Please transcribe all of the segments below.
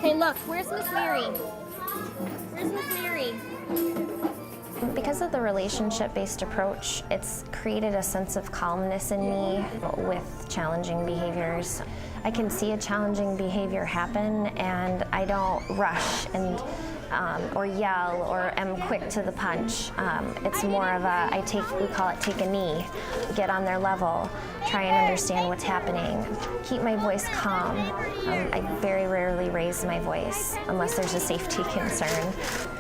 Okay, look, where's Miss Mary? Where's Miss Mary? Because of the relationship-based approach, it's created a sense of calmness in me with challenging behaviors. I can see a challenging behavior happen and I don't rush and or yell or am quick to the punch. It's more of a, we call it take a knee, get on their level, try and understand what's happening, keep my voice calm. I very rarely raise my voice unless there's a safety concern.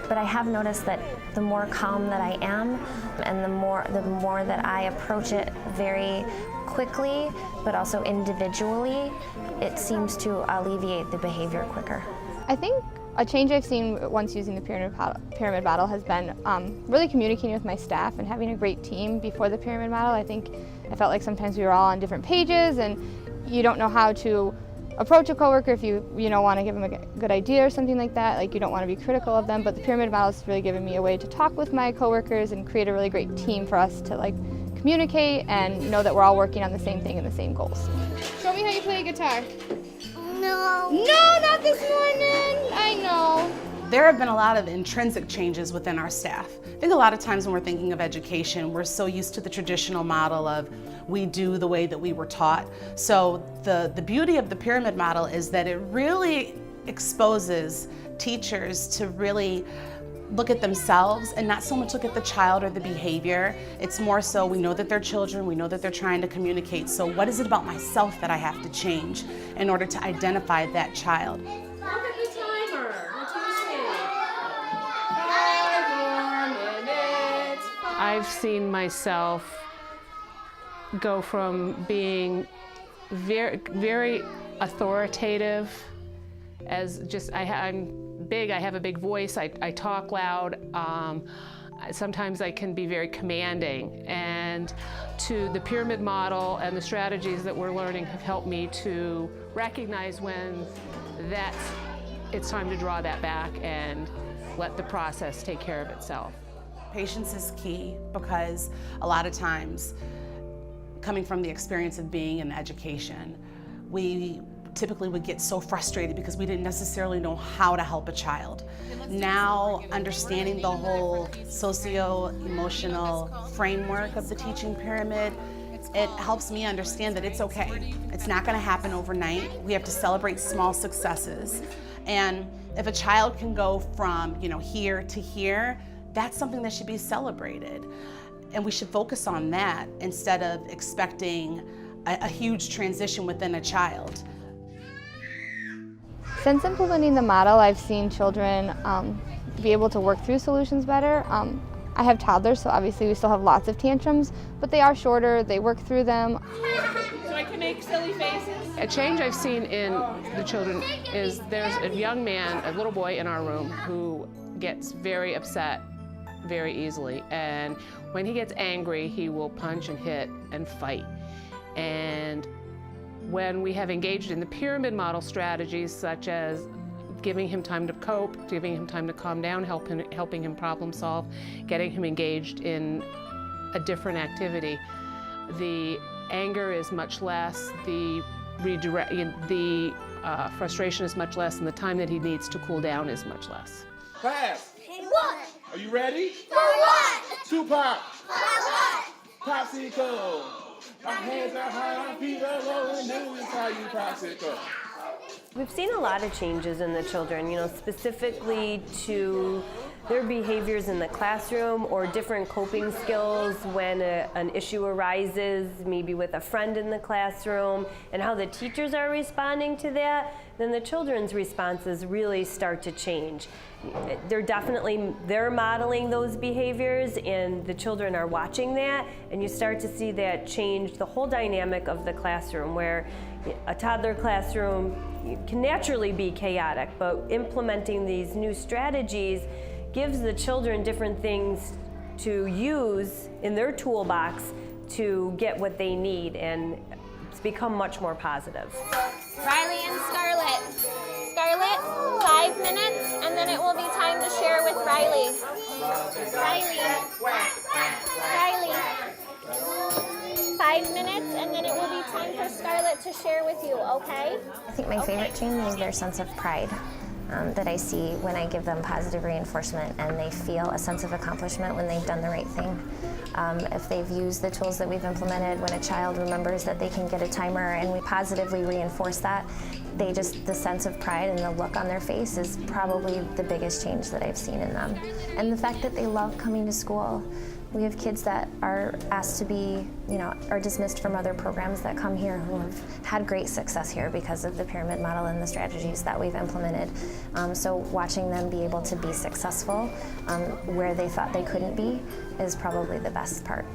But I have noticed that the more calm that I am and the more that I approach it very quickly, but also individually, it seems to alleviate the behavior quicker. I think a change I've seen once using the pyramid model has been really communicating with my staff and having a great team before the pyramid model. I felt like sometimes we were all on different pages and you don't know how to approach a coworker if you don't want to give them a good idea or something like that. Like you don't want to be critical of them, but the pyramid model has really given me a way to talk with my coworkers and create a really great team for us to communicate and know that we're all working on the same thing and the same goals. Show me how you play guitar. No. No, not this morning. I know. There have been a lot of intrinsic changes within our staff. I think a lot of times when we're thinking of education, we're so used to the traditional model of we do the way that we were taught. So the beauty of the pyramid model is that it really exposes teachers to really look at themselves and not so much look at the child or the behavior. It's more so we know that they're children, we know that they're trying to communicate. So what is it about myself that I have to change in order to identify that child? Look at the timer. What do you say? 5 more minutes. I've seen myself go from being very authoritative as just I'm big, I have a big voice, I talk loud, sometimes I can be very commanding, and to the pyramid model and the strategies that we're learning have helped me to recognize when it's time to draw that back and let the process take care of itself. Patience is key because a lot of times, coming from the experience of being in education, we typically would get so frustrated because we didn't necessarily know how to help a child. Now, understanding the whole socio-emotional framework of the teaching pyramid, it helps me understand that it's okay. It's not going to happen overnight. We have to celebrate small successes. And if a child can go from, here to here, that's something that should be celebrated. And we should focus on that instead of expecting a huge transition within a child. Since implementing the model, I've seen children be able to work through solutions better. I have toddlers, so obviously we still have lots of tantrums, but they are shorter, they work through them. So I can make silly faces? A change I've seen in the children is there's a young man, a little boy in our room who gets very upset very easily, and when he gets angry, he will punch and hit and fight. And when we have engaged in the pyramid model strategies, such as giving him time to cope, giving him time to calm down, helping him problem solve, getting him engaged in a different activity, the anger is much less, the frustration is much less, and the time that he needs to cool down is much less. Class, What? are you ready? For what? Tupac, For what? popsicle. Our hands are high, our feet are low, and then we call you popsicle. We've seen a lot of changes in the children, specifically to their behaviors in the classroom or different coping skills when an issue arises, maybe with a friend in the classroom, and how the teachers are responding to that. Then the children's responses really start to change. They're modeling those behaviors, and the children are watching that, and you start to see that change the whole dynamic of the classroom, where a toddler classroom can naturally be chaotic, but implementing these new strategies gives the children different things to use in their toolbox to get what they need, and it's become much more positive. Riley and Scarlett. Scarlett, 5 minutes, and then it will be time to share with Riley. Riley. 5 minutes, and then it will be time for Scarlett to share with you, okay? I think my favorite change is their sense of pride. that I see when I give them positive reinforcement and they feel a sense of accomplishment when they've done the right thing. If they've used the tools that we've implemented, when a child remembers that they can get a timer and we positively reinforce that, the sense of pride and the look on their face is probably the biggest change that I've seen in them. And the fact that they love coming to school. We have kids that are asked to be, are dismissed from other programs that come here who have had great success here because of the pyramid model and the strategies that we've implemented. So watching them be able to be successful where they thought they couldn't be is probably the best part.